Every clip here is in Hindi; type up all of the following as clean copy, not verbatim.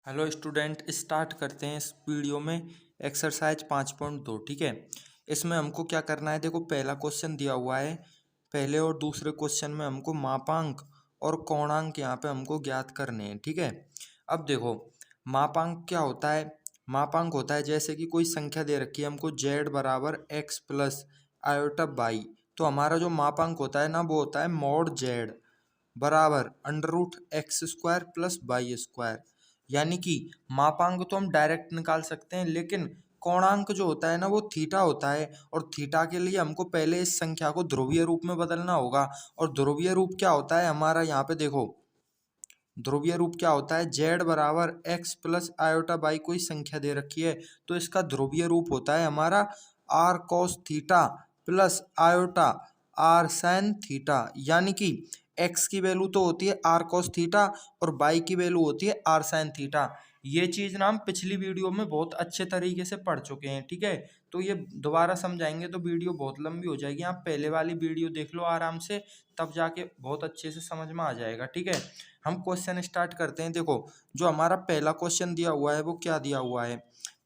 हेलो स्टूडेंट, स्टार्ट करते हैं इस वीडियो में एक्सरसाइज 5.2। ठीक है, इसमें हमको क्या करना है। देखो, पहला क्वेश्चन दिया हुआ है। पहले और दूसरे क्वेश्चन में हमको मापांक और कोणांक यहाँ पे हमको ज्ञात करने हैं। ठीक है, अब देखो मापांक क्या होता है। मापांक होता है जैसे कि कोई संख्या दे रखी है हमको z बराबर x प्लस आयोटा बाई, तो हमारा जो मापांक होता है ना वो होता है मॉड z बराबर under root x square plus y square. यानी कि मापांक तो हम डायरेक्ट निकाल सकते हैं, लेकिन कोणांक जो होता है ना वो थीटा होता है, और थीटा के लिए हमको पहले इस संख्या को ध्रुवीय रूप में बदलना होगा। और ध्रुवीय रूप क्या होता है हमारा, यहाँ पे देखो ध्रुवीय रूप क्या होता है, z बराबर x प्लस आयोटा बाई कोई संख्या दे रखी है तो इसका ध्रुवीय रूप होता है हमारा r cos theta plus iota r sin theta. यानी कि x की वैल्यू तो होती है r cos थीटा और y की वैल्यू होती है r sin थीटा। ये चीज ना हम पिछली वीडियो में बहुत अच्छे तरीके से पढ़ चुके हैं। ठीक है, तो ये दोबारा समझाएंगे तो वीडियो बहुत लंबी हो जाएगी। आप पहले वाली वीडियो देख लो आराम से, तब जाके बहुत अच्छे से समझ में आ जाएगा। ठीक है, हम क्वेश्चन स्टार्ट करते हैं। देखो, जो हमारा पहला क्वेश्चन दिया हुआ है वो क्या दिया हुआ है।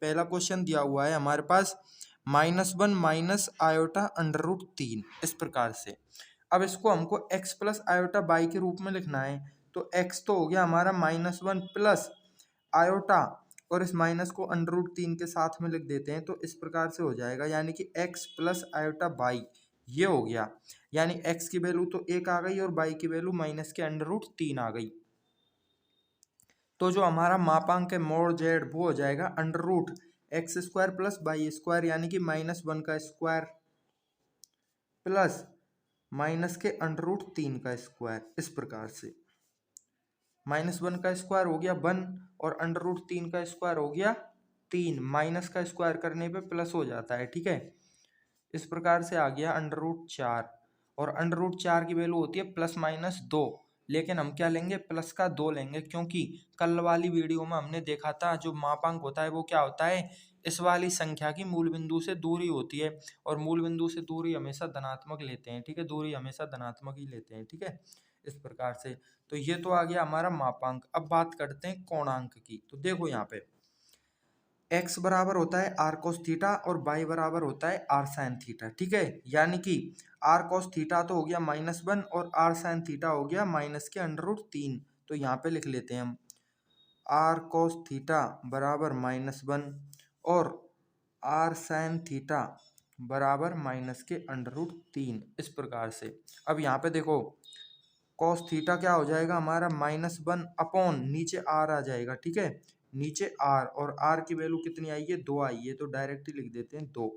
पहला क्वेश्चन दिया हुआ है हमारे पास -1 माइनस आयोटा अंडर रूट 3 इस प्रकार से। अब इसको हमको x प्लस आयोटा बाई के रूप में लिखना है। तो x तो हो गया हमारा -1 प्लस आयोटा, और इस माइनस को अंडर रूट 3 के साथ में लिख देते हैं तो इस प्रकार से हो जाएगा। यानी कि x प्लस आयोटा बाई ये हो गया। यानी x की वैल्यू तो 1 आ गई और y की वैल्यू माइनस के अंडर रूट 3 आ गई। तो जो हमारा मापांक है मोड जेड वो हो जाएगा under root x square plus y square, यानी कि -1 का स्क्वायर प्लस माइनस के अंडर रूट 3 का स्क्वायर। इस प्रकार से -1 का स्क्वायर हो गया 1 और अंडर रूट 3 का स्क्वायर हो गया 3। माइनस का स्क्वायर करने पे प्लस हो जाता है। ठीक है, इस प्रकार से आ गया अंडर रूट 4, और अंडर रूट 4 की वैल्यू होती है ±2, लेकिन हम क्या लेंगे, प्लस का 2 लेंगे, क्योंकि कल वाली वीडियो में हमने देखा था जो मापांक होता है वो क्या होता है, इस वाली संख्या की मूल बिंदु से दूरी होती है, और मूल बिंदु से दूरी हमेशा धनात्मक लेते हैं। ठीक है, दूरी हमेशा धनात्मक ही लेते हैं। ठीक है, इस प्रकार से तो ये तो आ गया हमारा मापांक। अब बात करते हैं कोणांक की। तो देखो यहाँ पे x बराबर होता है r cos थीटा और y बराबर होता है r sin थीटा। ठीक है, यानी कि r cos थीटा तो हो गया -1 और r sin थीटा हो गया माइनस के अंडर रूट 3। तो यहाँ पे लिख लेते हैं हम r cos थीटा बराबर -1 और r sin थीटा बराबर माइनस के अंडर रूट 3 इस प्रकार से। अब यहाँ पे देखो cos थीटा क्या हो जाएगा हमारा -1 अपॉन नीचे r आ जाएगा। ठीक है, नीचे r, और r की वैल्यू कितनी आई है, 2 आई है, तो डायरेक्ट ही लिख देते हैं 2।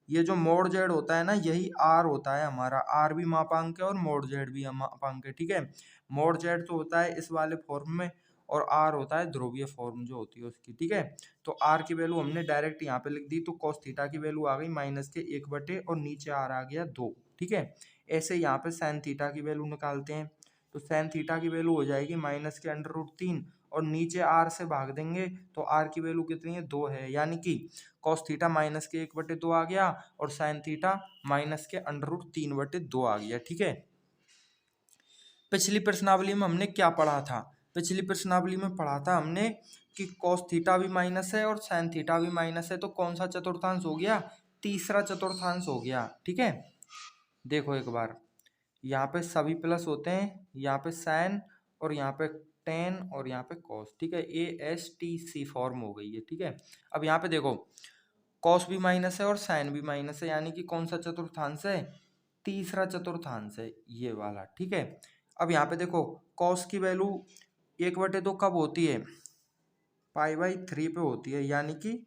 ये जो मोड जेड होता है ना यही r होता है हमारा, r भी मापांक है और मोड जेड भी मापांक है। ठीक है, मोड जेड तो होता है इस वाले फॉर्म में और r होता है ध्रुवीय फॉर्म जो होती है उसकी। ठीक है, तो r की वैल्यू हमने डायरेक्ट यहाँ पे लिख दी, तो cos थीटा की वैल्यू आ गई माइनस के 1 और नीचे r आ गया 2। ठीक है, ऐसे यहाँ पे sin थीटा की वैल्यू निकालते हैं। तो sin थीटा की वैल्यू हो जाएगी माइनस के अंडर रूट 3 और नीचे r से भाग देंगे तो r की वैल्यू कितनी है, 2 है। यानी कि cos थीटा माइनस के 1/2 आ गया और sin थीटा माइनस के अंडर रूट 3/2 आ गया। ठीक है, पिछली प्रश्नावली में हमने क्या पढ़ा था, पिछली प्रश्नावली में पढ़ा था हमने कि cos थीटा भी माइनस है और sin थीटा भी माइनस है, तो कौन सा चतुर्थांश हो गया, तीसरा चतुर्थांश हो गया। ठीक है, देखो एक बार यहाँ पे सभी प्लस होते हैं, यहाँ पे साइन और यहाँ पे टेन और यहाँ पे कॉस। ठीक है, ASTC फॉर्म हो गई है। ठीक है, अब यहाँ पे देखो कॉस भी माइनस है और साइन भी माइनस है, यानी कि कौन सा चतुर्थांश है, तीसरा चतुर्थांश है ये वाला। ठीक है, अब यहाँ पे देखो कॉस की वैल्यू 1/2 कब होती है, π/3 पे होती है, यानी कि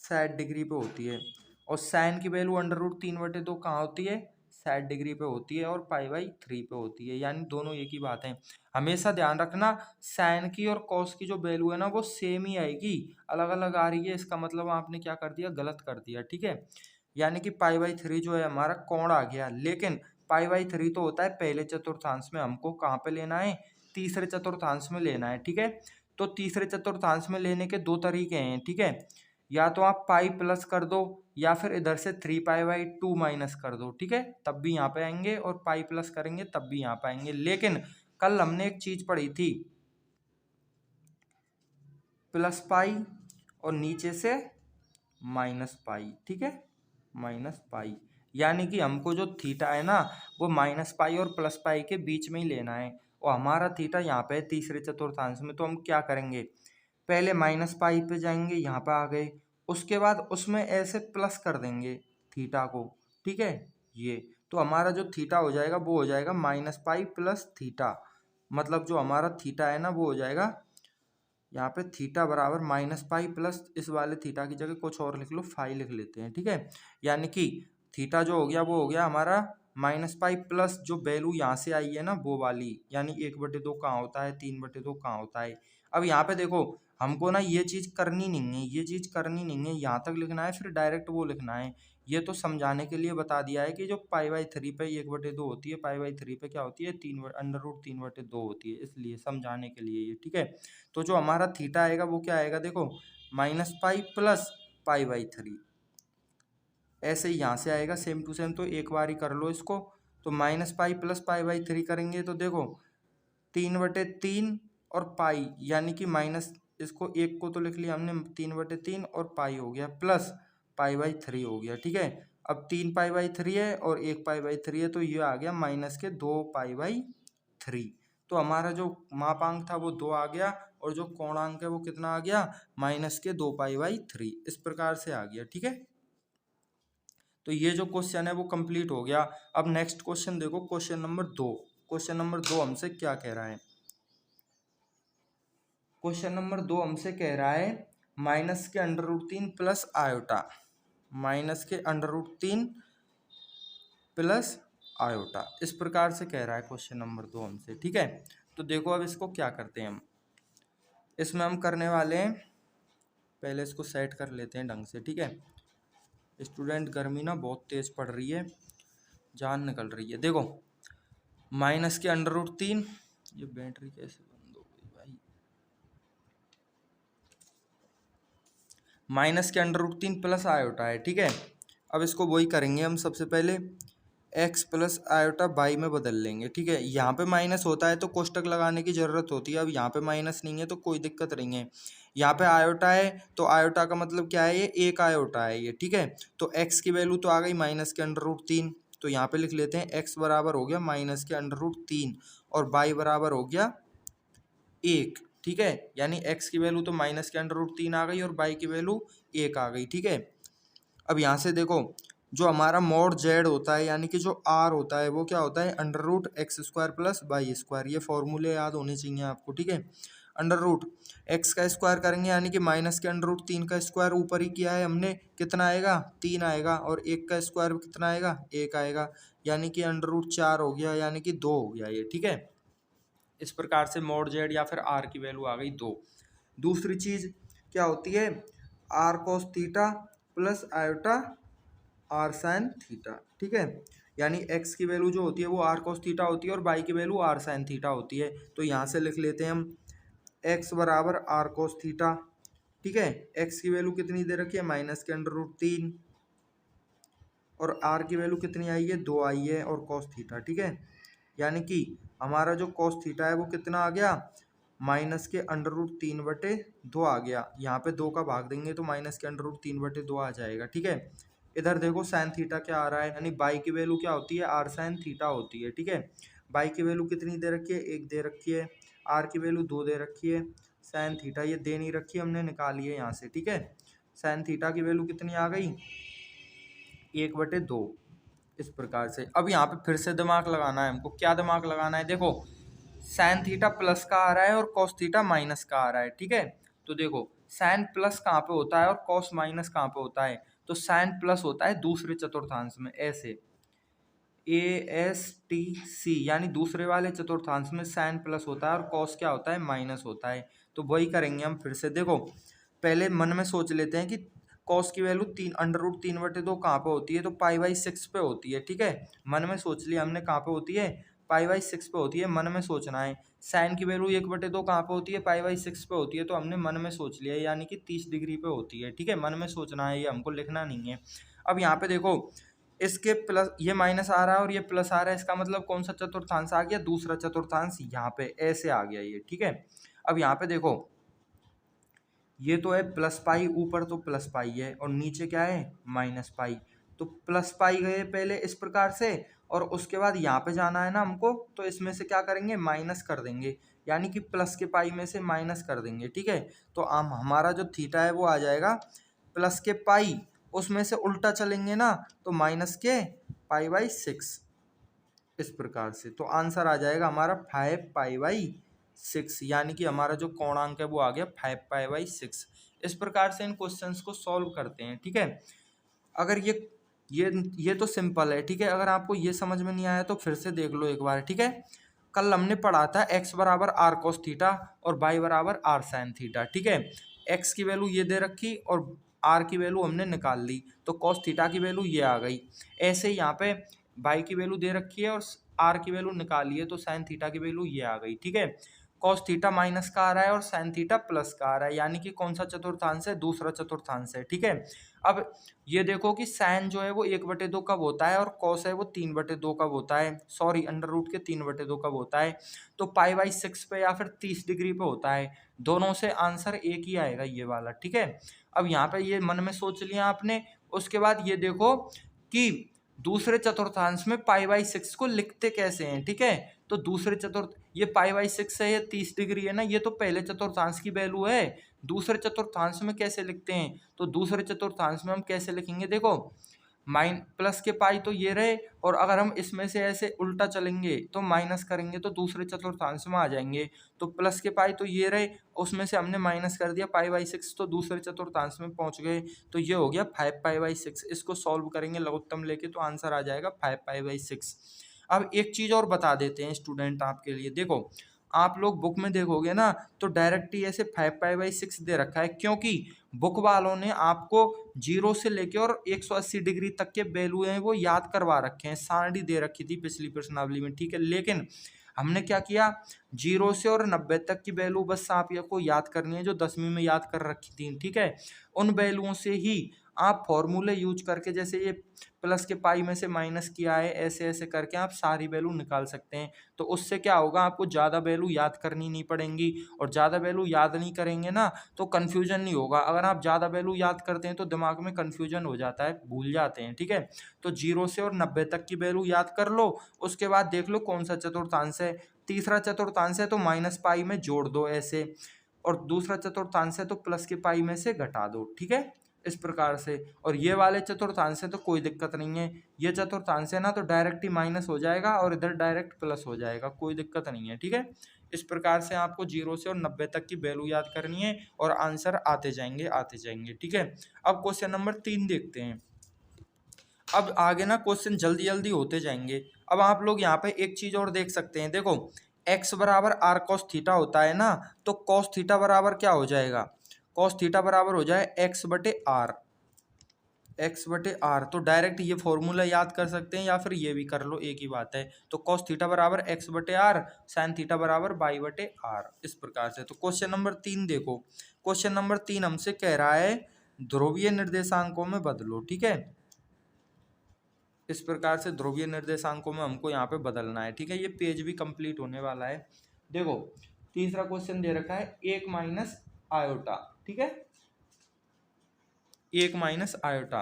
60 डिग्री पे होती है। और साइन की वैल्यू अंडर रूट 3/2 कहाँ होती है, 60 डिग्री पे होती है, और π/3 पे होती है, यानी दोनों एक ही बात है। हमेशा ध्यान रखना साइन की और कॉस की जो वैल्यू है ना वो सेम ही आएगी, अलग अलग आ रही है इसका मतलब आपने क्या कर दिया, गलत कर दिया। ठीक है, यानी कि π/3 जो है हमारा कोण आ गया, लेकिन π/3 तो होता है पहले चतुर्थांश में, हमको कहाँ पे लेना है, तीसरे चतुर्थांश में लेना है। ठीक है, तो तीसरे चतुर्थांश में लेने के दो तरीके हैं। ठीक है, या तो आप पाई प्लस कर दो या फिर इधर से 3π/2 माइनस कर दो। ठीक है, तब भी यहाँ पे आएंगे, और पाई प्लस करेंगे तब भी यहाँ पे आएंगे। लेकिन कल हमने एक चीज पढ़ी थी, प्लस पाई और नीचे से माइनस पाई, ठीक है, माइनस पाई। यानी कि हमको जो थीटा है ना वो माइनस पाई और प्लस पाई के बीच में ही लेना है, और हमारा थीटा यहाँ पे तीसरे चतुर्थांश में। तो हम क्या करेंगे, पहले माइनस पाई पे जाएंगे, यहाँ पे आ गए, उसके बाद उसमें ऐसे प्लस कर देंगे थीटा को, ठीक है। ये तो हमारा जो थीटा हो जाएगा वो हो जाएगा माइनस पाई प्लस थीटा, मतलब जो हमारा थीटा है ना वो हो जाएगा यहाँ पे थीटा बराबर माइनस पाई प्लस, इस वाले थीटा की जगह कुछ और लिख लो, फाई लिख लेते हैं, ठीक है। यानी कि थीटा जो हो गया वो हो गया हमारा माइनस पाई प्लस जो वैल्यू यहाँ से आई है ना वो वाली, यानी 1/2 कहाँ होता है, 3/2 कहाँ होता है। अब यहाँ पे देखो हमको ना ये चीज करनी नहीं है, ये चीज करनी नहीं है, यहाँ तक लिखना है फिर डायरेक्ट वो लिखना है। ये तो समझाने के लिए बता दिया है कि जो पाई/3 पे 1/2 होती है, पाई/3 पे क्या होती है, √3/2 होती है, इसलिए समझाने के लिए ये, ठीक है। तो जो हमारा थीटा आएगा वो क्या आएगा, देखो माइनस पाई प्लस पाई/3, ऐसे ही यहाँ से आएगा सेम टू सेम। तो एक बार ही कर लो इसको, तो माइनस पाई प्लस पाई/3 करेंगे तो देखो 3/3 और पाई, यानी कि माइनस, इसको एक को तो लिख लिया हमने 3/3 और पाई हो गया प्लस पाई/3 हो गया, ठीक है। अब 3 पाई/3 है और 1 पाई/3 है, तो ये आ गया माइनस के 2 पाई/3। तो हमारा जो मापांक था वो 2 आ गया, और जो कोणांक है वो कितना आ गया, माइनस के 2 पाई/3, इस प्रकार से आ गया, ठीक है। तो ये जो क्वेश्चन है वो कंप्लीट हो गया। अब नेक्स्ट क्वेश्चन देखो, क्वेश्चन नंबर 2। क्वेश्चन नंबर 2 हमसे क्या कह रहा है, क्वेश्चन नंबर 2 हमसे कह रहा है माइनस के √3 प्लस आयोटा, माइनस के √3 प्लस आयोटा, इस प्रकार से कह रहा है क्वेश्चन नंबर 2 हमसे, ठीक है। तो देखो अब इसको क्या करते हैं हम, इसमें हम करने वाले हैं, पहले इसको सेट कर लेते हैं ढंग से, ठीक है। स्टूडेंट गर्मी ना बहुत तेज पड़ रही है, जान निकल रही है। देखो माइनस के √3, ये बैटरी कैसे बंद हो गई भाई, माइनस के √3 प्लस आयोटा है, ठीक है। अब इसको वही करेंगे हम, सबसे पहले x प्लस आयोटा बाई में बदल लेंगे, ठीक है। यहाँ पे माइनस होता है तो कोष्टक लगाने की जरूरत होती है, अब यहाँ पे माइनस नहीं है तो कोई दिक्कत नहीं है। यहाँ पे आयोटा है तो आयोटा का मतलब क्या है, ये एक आयोटा है ये, ठीक है। तो x की वैल्यू तो आ गई माइनस के √3, तो यहाँ पे लिख लेते हैं x बराबर हो गया माइनस के √3 और बाई बराबर हो गया 1, ठीक है। यानी x की वैल्यू तो माइनस के √3 आ गई और बाई की वैल्यू 1 आ गई, ठीक है। अब यहाँ से देखो जो हमारा मॉड z होता है, यानी कि जो r होता है वो क्या होता है, √x² प्लस y², ये फॉर्मूले याद होने चाहिए आपको, ठीक है। √x का स्क्वायर करेंगे यानी कि माइनस के √3 का स्क्वायर ऊपर ही किया है हमने, कितना आएगा 3 आएगा, और 1 का स्क्वायर कितना आएगा 1 आएगा, यानी कि √4 हो गया, यानी कि 2 हो गया ये, ठीक है। इस प्रकार से मॉड z या फिर r की वैल्यू आ गई 2। दूसरी चीज क्या होती है, r cos theta plus iota r sin theta, ठीक है। यानी x की वैल्यू जो होती है वो r cos थीटा होती है और y की वैल्यू r sin थीटा होती है। तो यहाँ से लिख लेते हैं हम x बराबर r cos थीटा, ठीक है। x की वैल्यू कितनी दे रखी है, माइनस के √3, और r की वैल्यू कितनी आई है 2 आई है, और cos थीटा, ठीक है। यानी कि हमारा जो cos थीटा है वो कितना आ गया, माइनस के √3/2 आ गया। यहाँ पे 2 का भाग देंगे तो माइनस के √3/2 आ जाएगा, ठीक है। इधर देखो साइन थीटा क्या आ रहा है, यानी बाई की वैल्यू क्या होती है, r sin थीटा होती है, ठीक है। बाई की वैल्यू कितनी दे रखी है, 1 दे रखी है, r की वैल्यू 2 दे रखी है, साइन थीटा ये दे नहीं रखी, हमने निकाली है यहाँ से, ठीक है। साइन थीटा की वैल्यू कितनी आ गई, 1/2, इस प्रकार से। अब यहाँ पे फिर से दिमाग लगाना है हमको, क्या दिमाग लगाना है, देखो साइन थीटा प्लस का आ रहा है और कॉस थीटा माइनस का आ रहा है, ठीक है। तो देखो साइन प्लस कहाँ पे होता है और कॉस माइनस कहाँ पे होता है, तो साइन प्लस होता है दूसरे चतुर्थांश में, ऐसे ASTC, यानी दूसरे वाले चतुर्थांश में साइन प्लस होता है और कॉस क्या होता है, माइनस होता है। तो वही करेंगे हम फिर से, देखो पहले मन में सोच लेते हैं कि कॉस की वैल्यू √3/2 कहाँ पे होती है, तो पाई/6 पे होती है, ठीक है। मन में सोच लिया हमने कहाँ पे होती है, पाई/6 पे होती है, मन में सोचना है। साइन की वैल्यू 1/2 कहाँ पे होती है, पाई/6 पे होती है, तो हमने मन में सोच लिया, यानी कि 30 डिग्री पे होती है, ठीक है। मन में सोचना है, ये हमको लिखना नहीं है। अब यहाँ पे देखो इसके प्लस, ये माइनस आ रहा है और ये प्लस आ रहा है, इसका मतलब कौन सा चतुर्थांश आ गया, दूसरा चतुर्थांश, यहाँ पे ऐसे आ गया ये, ठीक है। अब यहाँ पे देखो ये तो है प्लस पाई, ऊपर तो प्लस पाई है और नीचे क्या है माइनस पाई। तो प्लस पाई गए पहले इस प्रकार से, और उसके बाद यहाँ पे जाना है ना हमको, तो इसमें से क्या करेंगे माइनस कर देंगे, यानी कि प्लस के पाई में से माइनस कर देंगे। ठीक है, तो हमारा जो थीटा है वो आ जाएगा प्लस के पाई, उसमें से उल्टा चलेंगे ना तो माइनस के पाई बाई 6, इस प्रकार से। तो आंसर आ जाएगा हमारा 5 पाई बाई 6, यानी कि हमारा जो कोणांक है वो आ गया 5 पाई बाई 6। इस प्रकार से इन क्वेश्चंस को सॉल्व करते हैं। ठीक है, अगर ये तो सिंपल है। ठीक है, अगर आपको ये समझ में नहीं आया तो फिर से देख लो एक बार। ठीक है, कल हमने पढ़ा था x बराबर आर कोस थीटा और y बराबर आर साइन थीटा। ठीक है, x की वैल्यू ये दे रखी और r की वैल्यू हमने निकाल ली, तो cos थीटा की वैल्यू ये आ गई। ऐसे ही यहाँ पे y की वैल्यू दे रखी है और r की वैल्यू निकाली है, तो साइन थीटा की वैल्यू ये आ गई। ठीक है, cos थीटा माइनस का आ रहा है और साइन थीटा प्लस का आ रहा है, यानी कि कौन सा चतुर्थांश है, दूसरा चतुर्थांश है। ठीक है, अब ये देखो कि साइन जो है वो 1/2 कब होता है और कॉस है वो 3/2 कब होता है, सॉरी अंडर रूट के 3/2 कब होता है, तो पाई/6 पे या फिर 30 डिग्री पे होता है। दोनों से आंसर एक ही आएगा, ये वाला। ठीक है, अब यहाँ पे ये मन में सोच लिया आपने। उसके बाद ये देखो कि दूसरे चतुर्थांश में पाई/6 को लिखते कैसे हैं। ठीक है, तो दूसरे चतुर्थ ये पाई/6 है, ये 30 डिग्री है ना, ये तो पहले चतुर्थांश की वैल्यू है। दूसरे चतुर्थांश में कैसे लिखते हैं, तो दूसरे चतुर्थांश में हम कैसे लिखेंगे, देखो माइन प्लस के पाई तो ये रहे, और अगर हम इसमें से ऐसे उल्टा चलेंगे तो माइनस करेंगे तो दूसरे चतुर्थांश में आ जाएंगे। तो प्लस के पाई तो ये रहे, उसमें से हमने माइनस कर दिया पाई/6, तो दूसरे चतुर्थांश में पहुंच गए। तो ये हो गया 5 पाई/6। इसको सॉल्व करेंगे लघुत्तम लेके तो आंसर आ जाएगा 5 पाई/6। अब एक चीज और बता देते हैं स्टूडेंट आपके लिए, देखो आप लोग बुक में देखोगे ना तो डायरेक्ट ही ऐसे 5 पाई/6 दे रखा है, क्योंकि बुक वालों ने आपको 0 से लेके और 180 डिग्री तक के वैल्यू हैं वो याद करवा रखे हैं, सारणी दे रखी थी पिछली प्रश्नावली में। ठीक है, लेकिन हमने क्या किया, 0 से और 90 तक की वैल्यू बस आप ये को याद करनी है जो 10वीं में याद कर रखी थी। ठीक है, उन वैल्यूओं से ही आप फॉर्मूले यूज करके, जैसे ये प्लस के पाई में से माइनस किया है, ऐसे ऐसे करके आप सारी वैल्यू निकाल सकते हैं। तो उससे क्या होगा, आपको ज़्यादा वैल्यू याद करनी नहीं पड़ेंगी, और ज़्यादा वैल्यू याद नहीं करेंगे ना तो कन्फ्यूजन नहीं होगा। अगर आप ज़्यादा वैल्यू याद करते हैं तो दिमाग में कन्फ्यूजन हो जाता है, भूल जाते हैं। ठीक है, तो 0 से और 90 तक की वैल्यू याद कर लो, उसके बाद देख लो कौन सा चतुर्थांश है। तीसरा चतुर्थांश है तो माइनस पाई में जोड़ दो ऐसे, और दूसरा चतुर्थांश है तो प्लस के पाई में से घटा दो। ठीक है, इस प्रकार से। और ये वाले चतुर्थांश से तो कोई दिक्कत नहीं है, ये चतुर्थांश है ना तो डायरेक्ट ही माइनस हो जाएगा और इधर डायरेक्ट प्लस हो जाएगा, कोई दिक्कत नहीं है। ठीक है, इस प्रकार से आपको 0 से और 90 तक की वैल्यू याद करनी है और आंसर आते जाएंगे आते जाएंगे। ठीक है, अब क्वेश्चन नंबर 3 देखते हैं। अब आगे ना क्वेश्चन जल्दी जल्दी होते जाएंगे। अब आप लोग यहाँ पे एक चीज और देख सकते हैं, देखो x बराबर आर कॉस थीटा होता है ना, तो कॉस थीटा बराबर क्या हो जाएगा, कॉस थीटा बराबर हो जाए x/r, x/r। तो डायरेक्ट ये फॉर्मूला याद कर सकते हैं या फिर ये भी कर लो, एक ही बात है। तो कॉस थीटा बराबर x/r, साइन थीटा बराबर y/r, इस प्रकार से। तो क्वेश्चन नंबर 3 देखो, क्वेश्चन नंबर 3 हमसे कह रहा है ध्रुवीय निर्देशांकों में बदलो। ठीक है, इस प्रकार से ध्रुवीय निर्देशांकों में हमको यहाँ पे बदलना है। ठीक है, ये पेज भी कंप्लीट होने वाला है। देखो तीसरा क्वेश्चन दे रखा है 1 माइनस आयोटा। ठीक है, 1 माइनस आयोटा,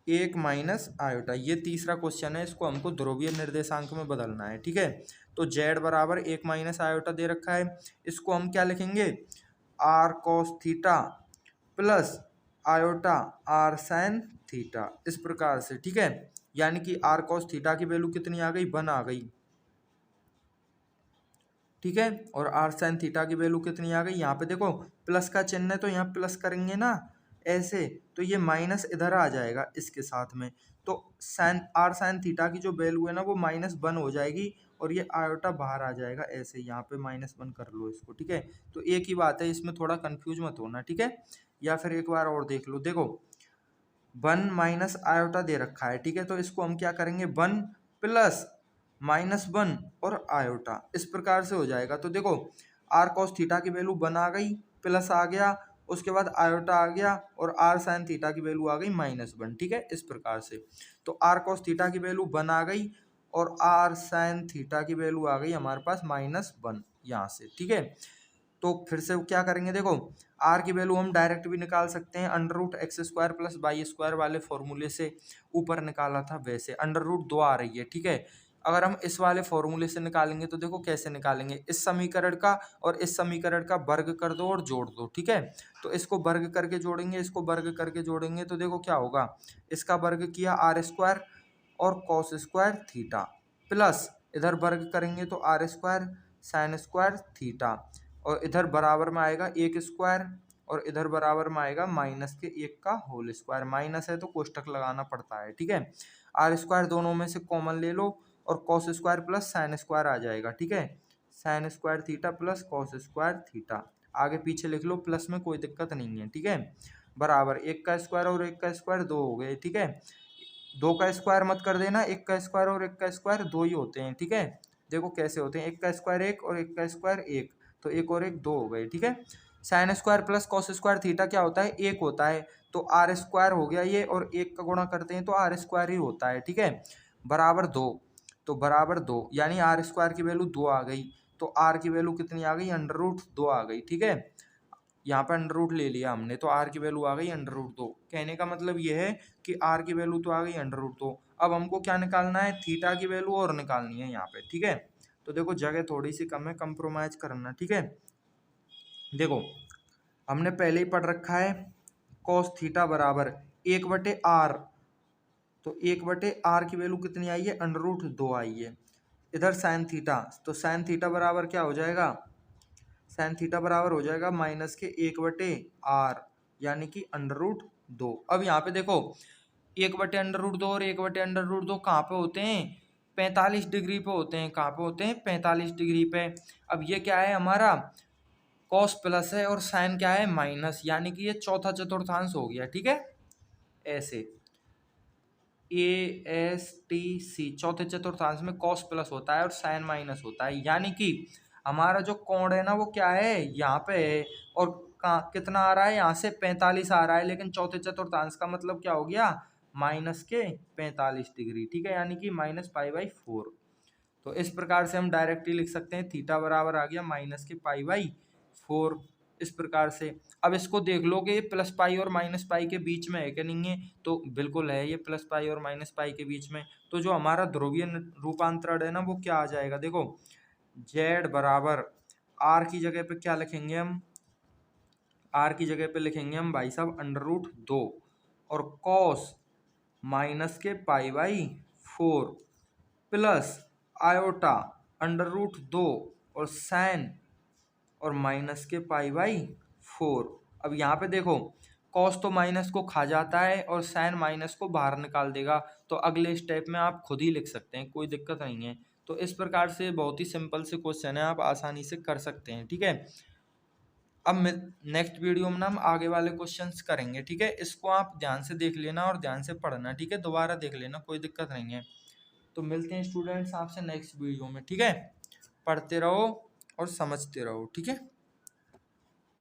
1 माइनस आयोटा, ये तीसरा क्वेश्चन है, इसको हमको ध्रुवीय निर्देशांक में बदलना है। ठीक है, तो z बराबर 1 माइनस आयोटा दे रखा है, इसको हम क्या लिखेंगे, r cos theta plus iota r sine theta, इस प्रकार से। ठीक है, यानी कि आर कॉस थीटा की वैल्यू कितनी आ गई, 1 आ गई। ठीक है, और आर साइन थीटा की वैल्यू कितनी आ गई, यहाँ पे देखो प्लस का चिन्ह है तो यहाँ प्लस करेंगे ना ऐसे, तो ये माइनस इधर आ जाएगा इसके साथ में, तो साइन आर साइन थीटा की जो वैल्यू है ना वो -1 हो जाएगी, और ये आयोटा बाहर आ जाएगा ऐसे, यहाँ पे -1 कर लो इसको। ठीक है, तो एक ही बात है, इसमें थोड़ा कंफ्यूज मत होना। ठीक है, या फिर एक बार और देख लो, देखो 1 माइनस आयोटा दे रखा है। ठीक है, तो इसको हम क्या करेंगे, 1 प्लस -1 और आयोटा, इस प्रकार से हो जाएगा। तो देखो आर कॉस थीटा की वैल्यू 1 आ गई, प्लस आ गया, उसके बाद आयोटा आ गया, और आर साइन थीटा की वैल्यू आ गई -1। ठीक है, इस प्रकार से। तो आर कॉस थीटा की वैल्यू 1 आ गई और आर साइन थीटा की वैल्यू आ गई हमारे पास -1 यहाँ से। ठीक है, तो फिर से क्या करेंगे, देखो आर की वैल्यू हम डायरेक्ट भी निकाल सकते हैं, under root x square plus y square वाले फॉर्मूले से ऊपर निकाला था वैसे, अंडर रूट 2 आ रही है, ठीक है। अगर हम इस वाले फॉर्मूले से निकालेंगे तो देखो कैसे निकालेंगे, इस समीकरण का और इस समीकरण का वर्ग कर दो और जोड़ दो, ठीक है। तो इसको वर्ग करके जोड़ेंगे, इसको वर्ग करके जोड़ेंगे तो देखो क्या होगा, इसका वर्ग किया आर स्क्वायर और कॉस स्क्वायर थीटा, प्लस इधर वर्ग करेंगे तो r square sine square theta, और इधर बराबर में आएगा एक स्क्वायर और इधर बराबर में आएगा माइनस के एक का होल स्क्वायर, माइनस है तो कोष्टक लगाना पड़ता है, ठीक है। आर स्क्वायर दोनों में से कॉमन ले लो और cos square plus sine square आ जाएगा, ठीक है। Sine square theta plus cos square theta, आगे पीछे लिख लो, प्लस में कोई दिक्कत नहीं है, ठीक है। बराबर एक का स्क्वायर और एक का स्क्वायर 2 हो गए, ठीक है। 2 का स्क्वायर मत कर देना, एक का स्क्वायर और एक का स्क्वायर 2 ही होते हैं, ठीक है। देखो कैसे होते हैं, एक का स्क्वायर 1 और एक का स्क्वायर 1, तो 1 और 1 2 हो गए, ठीक है। Sine square plus cos square theta क्या होता है, 1 होता है, तो आर स्क्वायर हो गया ये, और 1 का गुणा करते हैं तो आर स्क्वायर ही होता है, ठीक है। बराबर 2, तो बराबर 2 यानी आर स्क्वायर की वैल्यू 2 आ गई, तो आर की वैल्यू कितनी आ गई, अंडर रूट 2 आ गई, ठीक है। यहाँ पे अंडर रूट ले लिया हमने तो आर की वैल्यू आ गई अंडर रूट 2, कहने का मतलब ये है कि आर की वैल्यू तो आ गई अंडर रूट 2। अब हमको क्या निकालना है, थीटा की वैल्यू और निकालनी है यहाँ पे, ठीक है। तो देखो जगह थोड़ी सी कम है, कंप्रोमाइज करना, ठीक है। देखो हमने पहले ही पढ़ रखा है कॉस थीटा बराबर 1/r, तो 1/r की वैल्यू कितनी आई है, अंडर रूट 2 आई है। इधर साइन थीटा, तो साइन थीटा बराबर क्या हो जाएगा, साइन थीटा बराबर हो जाएगा माइनस के 1/r, यानी कि अंडर रूट 2। अब यहाँ पे देखो 1/√2 और 1/√2 कहाँ पे होते हैं, 45 डिग्री पे होते हैं, कहाँ पे होते हैं, 45 डिग्री पे। अब ये क्या है हमारा, कॉस प्लस है और साइन क्या है माइनस, यानी कि ये चौथा चतुर्थांश हो गया, ठीक है। ऐसे ASTC चौथे चतुर्थांश में कॉस प्लस होता है और साइन माइनस होता है, यानी कि हमारा जो कोण है ना वो क्या है, यहाँ पे है, और कितना आ रहा है, यहाँ से 45 आ रहा है, लेकिन चौथे चतुर्थांश का मतलब क्या हो गया, माइनस के 45 डिग्री, ठीक है, यानी कि -π/4। तो इस प्रकार से हम डायरेक्टली लिख सकते हैं, थीटा बराबर आ गया माइनस के π/4, इस प्रकार से। अब इसको देख लो कि ये प्लस पाई और माइनस पाई के बीच में है कि नहीं है, तो बिल्कुल है, ये प्लस पाई और माइनस पाई के बीच में। तो जो हमारा ध्रुवीय रूपांतरण है ना वो क्या आ जाएगा, देखो z बराबर r की जगह पे क्या लिखेंगे हम, r की जगह पे लिखेंगे हम भाई साहब अंडर रूट 2 और कॉस माइनस के π/4 प्लस आयोटा अंडर रूट 2 और साइन और माइनस के π/4। अब यहाँ पे देखो कॉस तो माइनस को खा जाता है और साइन माइनस को बाहर निकाल देगा, तो अगले स्टेप में आप खुद ही लिख सकते हैं, कोई दिक्कत नहीं है। तो इस प्रकार से बहुत ही सिंपल से क्वेश्चन है, आप आसानी से कर सकते हैं, ठीक है। अब नेक्स्ट वीडियो में ना हम आगे वाले क्वेश्चंस करेंगे, ठीक है। इसको आप ध्यान से देख लेना और ध्यान से पढ़ना, ठीक है, दोबारा देख लेना, कोई दिक्कत नहीं है। तो मिलते हैं स्टूडेंट्स आपसे नेक्स्ट वीडियो में, ठीक है। पढ़ते रहो और समझते रहो, ठीक है।